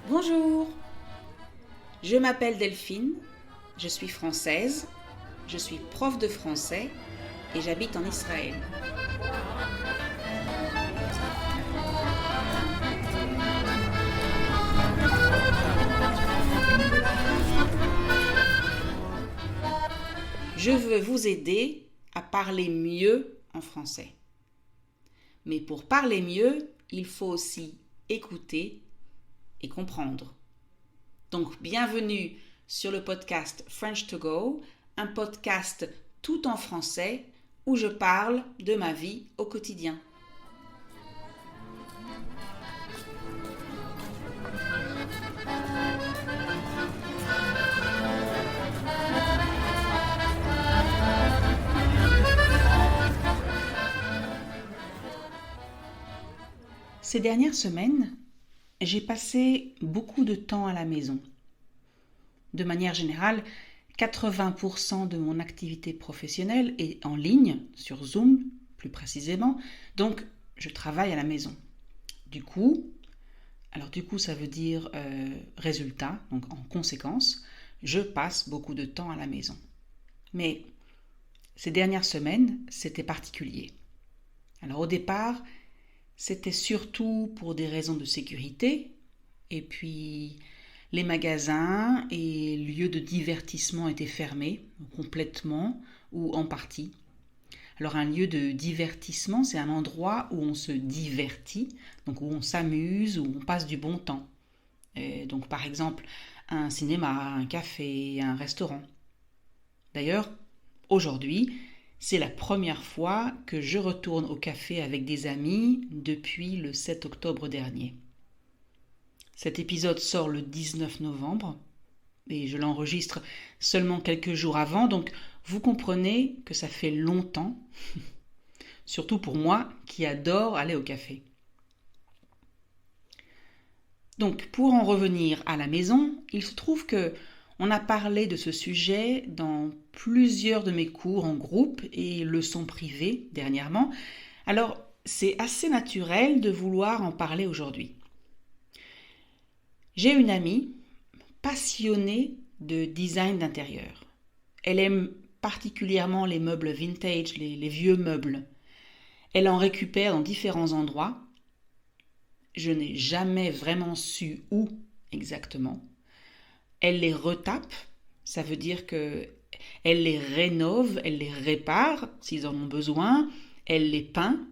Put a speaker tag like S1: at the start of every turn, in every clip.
S1: Bonjour, je m'appelle Delphine, je suis française, je suis prof de français et j'habite en Israël. Je veux vous aider à parler mieux en français. Mais pour parler mieux, il faut aussi écouter et comprendre. Donc, bienvenue sur le podcast French to Go, un podcast tout en français où je parle de ma vie au quotidien. Ces dernières semaines, j'ai passé beaucoup de temps à la maison. De manière générale, 80% de mon activité professionnelle est en ligne, sur Zoom plus précisément, donc je travaille à la maison. Du coup, ça veut dire résultat, donc en conséquence, je passe beaucoup de temps à la maison. Mais ces dernières semaines, c'était particulier. Alors au départ, c'était surtout pour des raisons de sécurité, et puis les magasins et lieux de divertissement étaient fermés, complètement ou en partie. Alors un lieu de divertissement, c'est un endroit où on se divertit, donc où on s'amuse, où on passe du bon temps. Et donc par exemple, un cinéma, un café, un restaurant. D'ailleurs, aujourd'hui, c'est la première fois que je retourne au café avec des amis depuis le 7 octobre dernier. Cet épisode sort le 19 novembre et je l'enregistre seulement quelques jours avant, donc vous comprenez que ça fait longtemps, surtout pour moi qui adore aller au café. Donc pour en revenir à la maison, il se trouve que on a parlé de ce sujet dans plusieurs de mes cours en groupe et leçons privées dernièrement. Alors, c'est assez naturel de vouloir en parler aujourd'hui. J'ai une amie passionnée de design d'intérieur. Elle aime particulièrement les meubles vintage, les vieux meubles. Elle en récupère dans différents endroits. Je n'ai jamais vraiment su où exactement. Elle les retape, ça veut dire que elle les rénove, elle les répare s'ils en ont besoin, elle les peint,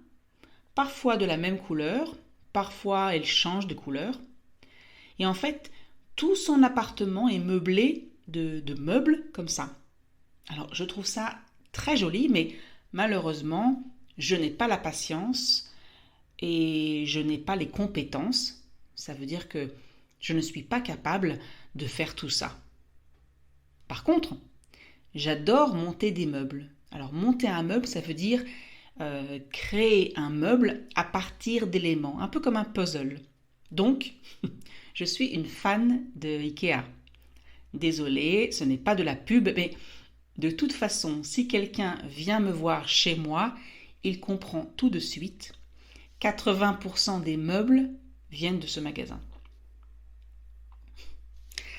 S1: parfois de la même couleur, parfois elle change de couleur. Et en fait, tout son appartement est meublé de meubles comme ça. Alors, je trouve ça très joli, mais malheureusement, je n'ai pas la patience et je n'ai pas les compétences. Ça veut dire que je ne suis pas capable de faire tout ça. Par contre, j'adore monter des meubles. Alors monter un meuble, ça veut dire créer un meuble à partir d'éléments, un peu comme un puzzle. Donc, je suis une fan de Ikea. Désolée, ce n'est pas de la pub, mais de toute façon, si quelqu'un vient me voir chez moi, il comprend tout de suite. 80% des meubles viennent de ce magasin.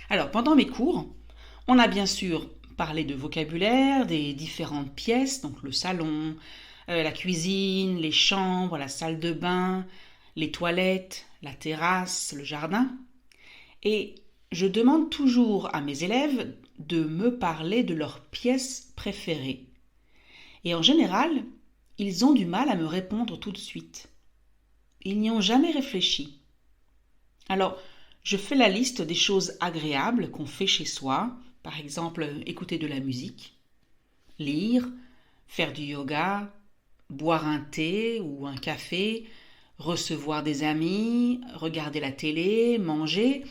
S1: Alors, pendant mes cours, on a bien sûr parlé de vocabulaire, des différentes pièces, donc le salon, la cuisine, les chambres, la salle de bain, les toilettes, la terrasse, le jardin. Et je demande toujours à mes élèves de me parler de leurs pièces préférées. Et en général, ils ont du mal à me répondre tout de suite. Ils n'y ont jamais réfléchi. Alors, je fais la liste des choses agréables qu'on fait chez soi, par exemple écouter de la musique, lire, faire du yoga, boire un thé ou un café, recevoir des amis, regarder la télé, manger,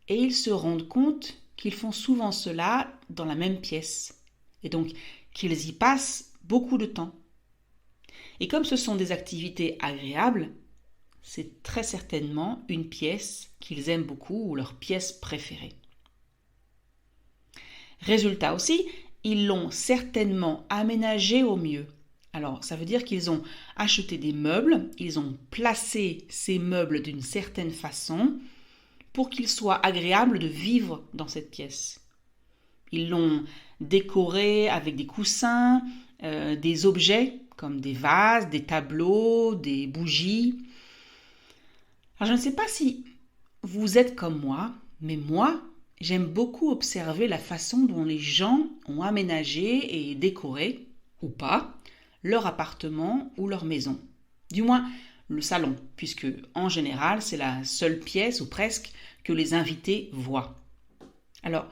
S1: et ils se rendent compte qu'ils font souvent cela dans la même pièce, et donc qu'ils y passent beaucoup de temps. Et comme ce sont des activités agréables, c'est très certainement une pièce qu'ils aiment beaucoup ou leur pièce préférée. Résultat aussi, ils l'ont certainement aménagée au mieux. Alors, ça veut dire qu'ils ont acheté des meubles, ils ont placé ces meubles d'une certaine façon, pour qu'il soit agréable de vivre dans cette pièce. Ils l'ont décoré avec des coussins, des objets comme des vases, des tableaux, des bougies. Alors je ne sais pas si vous êtes comme moi, mais moi, j'aime beaucoup observer la façon dont les gens ont aménagé et décoré, ou pas, leur appartement ou leur maison. Du moins, le salon, puisque en général, c'est la seule pièce, ou presque, que les invités voient. Alors,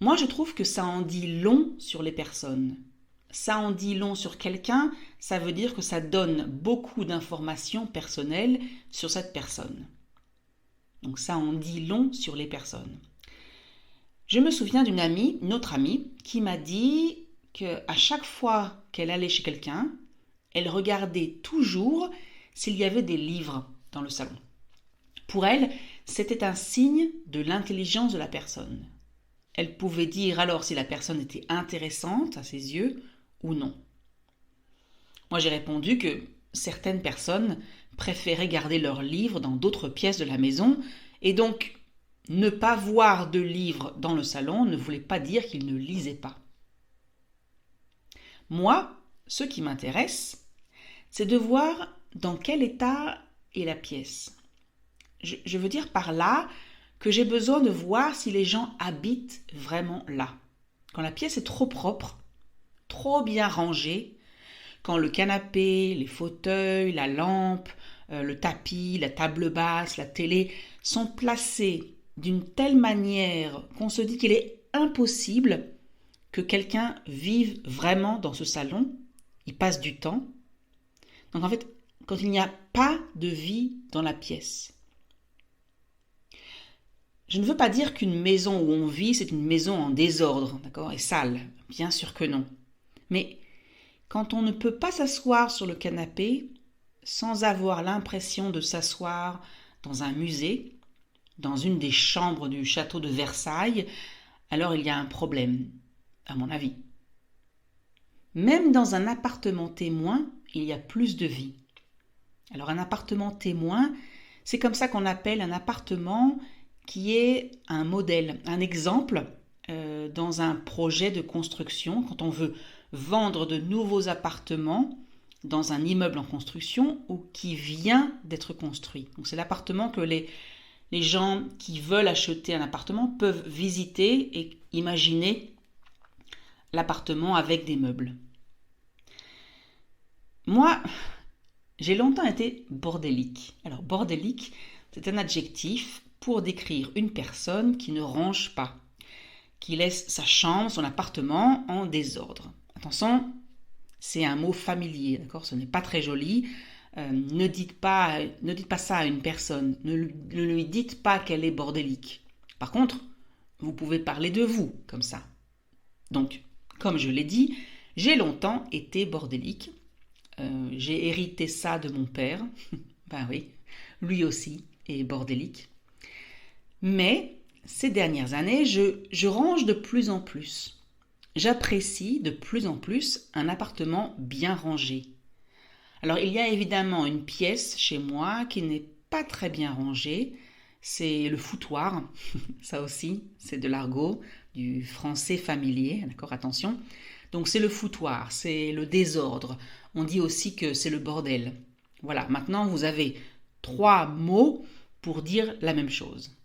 S1: moi, je trouve que ça en dit long sur les personnes. Ça en dit long sur quelqu'un, ça veut dire que ça donne beaucoup d'informations personnelles sur cette personne. Donc ça en dit long sur les personnes. Je me souviens d'une amie, une autre amie, qui m'a dit qu'à chaque fois qu'elle allait chez quelqu'un, elle regardait toujours s'il y avait des livres dans le salon. Pour elle, c'était un signe de l'intelligence de la personne. Elle pouvait dire alors si la personne était intéressante à ses yeux ou non. Moi, j'ai répondu que certaines personnes préféraient garder leurs livres dans d'autres pièces de la maison et donc ne pas voir de livres dans le salon ne voulait pas dire qu'ils ne lisaient pas. Moi, ce qui m'intéresse, c'est de voir dans quel état est la pièce. Je veux dire par là que j'ai besoin de voir si les gens habitent vraiment là. Quand la pièce est trop propre, trop bien rangée, quand le canapé, les fauteuils, la lampe, le tapis, la table basse, la télé sont placés d'une telle manière qu'on se dit qu'il est impossible que quelqu'un vive vraiment dans ce salon, il passe du temps. Donc en fait, quand il n'y a pas de vie dans la pièce. Je ne veux pas dire qu'une maison où on vit, c'est une maison en désordre, d'accord, et sale. Bien sûr que non. Mais quand on ne peut pas s'asseoir sur le canapé sans avoir l'impression de s'asseoir dans un musée, dans une des chambres du château de Versailles, alors il y a un problème, à mon avis. Même dans un appartement témoin, il y a plus de vie. Alors un appartement témoin, c'est comme ça qu'on appelle un appartement qui est un modèle, un exemple dans un projet de construction, quand on veut vendre de nouveaux appartements dans un immeuble en construction ou qui vient d'être construit. Donc c'est l'appartement que les gens qui veulent acheter un appartement peuvent visiter et imaginer l'appartement avec des meubles. Moi, j'ai longtemps été bordélique. Alors bordélique, c'est un adjectif pour décrire une personne qui ne range pas, qui laisse sa chambre, son appartement en désordre. Attention, c'est un mot familier, d'accord ? Ce n'est pas très joli. Ne dites pas ça à une personne. Ne lui dites pas qu'elle est bordélique. Par contre, vous pouvez parler de vous comme ça. Donc, comme je l'ai dit, j'ai longtemps été bordélique. J'ai hérité ça de mon père. Ben oui, lui aussi est bordélique. Mais ces dernières années, je range de plus en plus. J'apprécie de plus en plus un appartement bien rangé. Alors il y a évidemment une pièce chez moi qui n'est pas très bien rangée, c'est le foutoir. Ça aussi, c'est de l'argot, du français familier, d'accord, attention. Donc c'est le foutoir, c'est le désordre. On dit aussi que c'est le bordel. Voilà, maintenant vous avez 3 mots pour dire la même chose.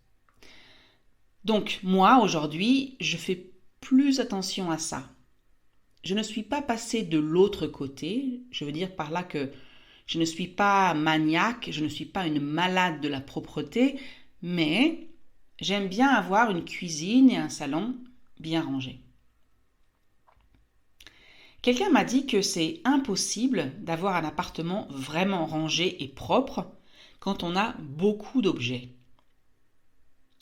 S1: Donc moi, aujourd'hui, je fais plus attention à ça. Je ne suis pas passée de l'autre côté, je veux dire par là que je ne suis pas maniaque, je ne suis pas une malade de la propreté, mais j'aime bien avoir une cuisine et un salon bien rangés. Quelqu'un m'a dit que c'est impossible d'avoir un appartement vraiment rangé et propre quand on a beaucoup d'objets.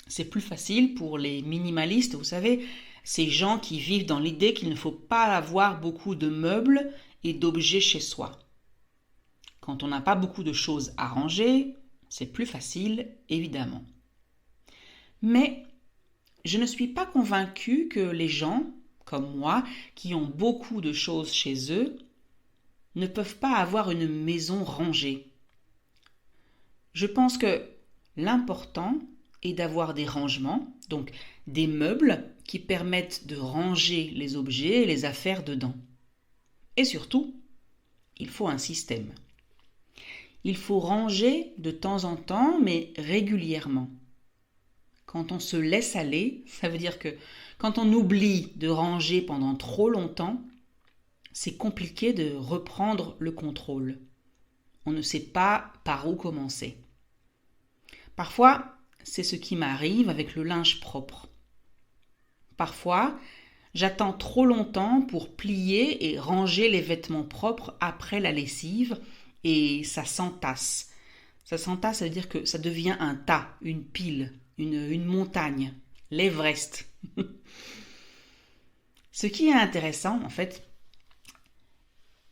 S1: C'est plus facile pour les minimalistes, vous savez, ces gens qui vivent dans l'idée qu'il ne faut pas avoir beaucoup de meubles et d'objets chez soi. Quand on n'a pas beaucoup de choses à ranger, c'est plus facile, évidemment. Mais je ne suis pas convaincue que les gens, comme moi, qui ont beaucoup de choses chez eux, ne peuvent pas avoir une maison rangée. Je pense que l'important, est d'avoir des rangements, donc des meubles qui permettent de ranger les objets et les affaires dedans. Et surtout, il faut un système. Il faut ranger de temps en temps, mais régulièrement. Quand on se laisse aller, ça veut dire que quand on oublie de ranger pendant trop longtemps, c'est compliqué de reprendre le contrôle. On ne sait pas par où commencer. Parfois, c'est ce qui m'arrive avec le linge propre. Parfois, j'attends trop longtemps pour plier et ranger les vêtements propres après la lessive et ça s'entasse. Ça s'entasse, ça veut dire que ça devient un tas, une pile, une montagne, l'Everest. Ce qui est intéressant, en fait,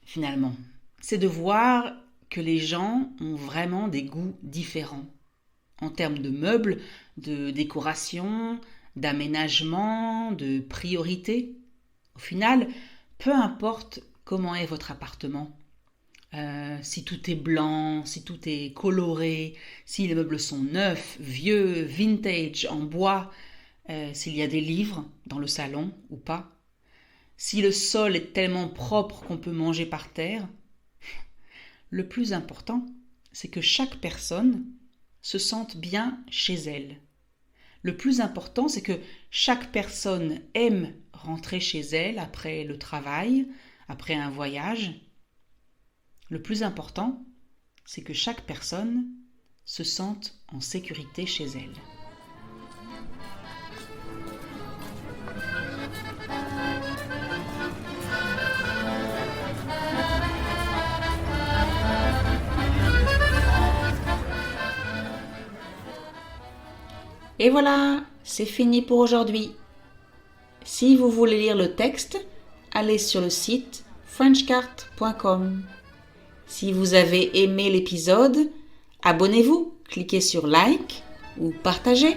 S1: finalement, c'est de voir que les gens ont vraiment des goûts différents en termes de meubles, de décoration, d'aménagement, de priorité. Au final, peu importe comment est votre appartement, si tout est blanc, si tout est coloré, si les meubles sont neufs, vieux, vintage, en bois, s'il y a des livres dans le salon ou pas, si le sol est tellement propre qu'on peut manger par terre, le plus important, c'est que chaque personne se sente bien chez elle. Le plus important, c'est que chaque personne aime rentrer chez elle après le travail, après un voyage. Le plus important, c'est que chaque personne se sente en sécurité chez elle. Et voilà, c'est fini pour aujourd'hui. Si vous voulez lire le texte, allez sur le site frenchcart.com. Si vous avez aimé l'épisode, abonnez-vous, cliquez sur like ou partagez.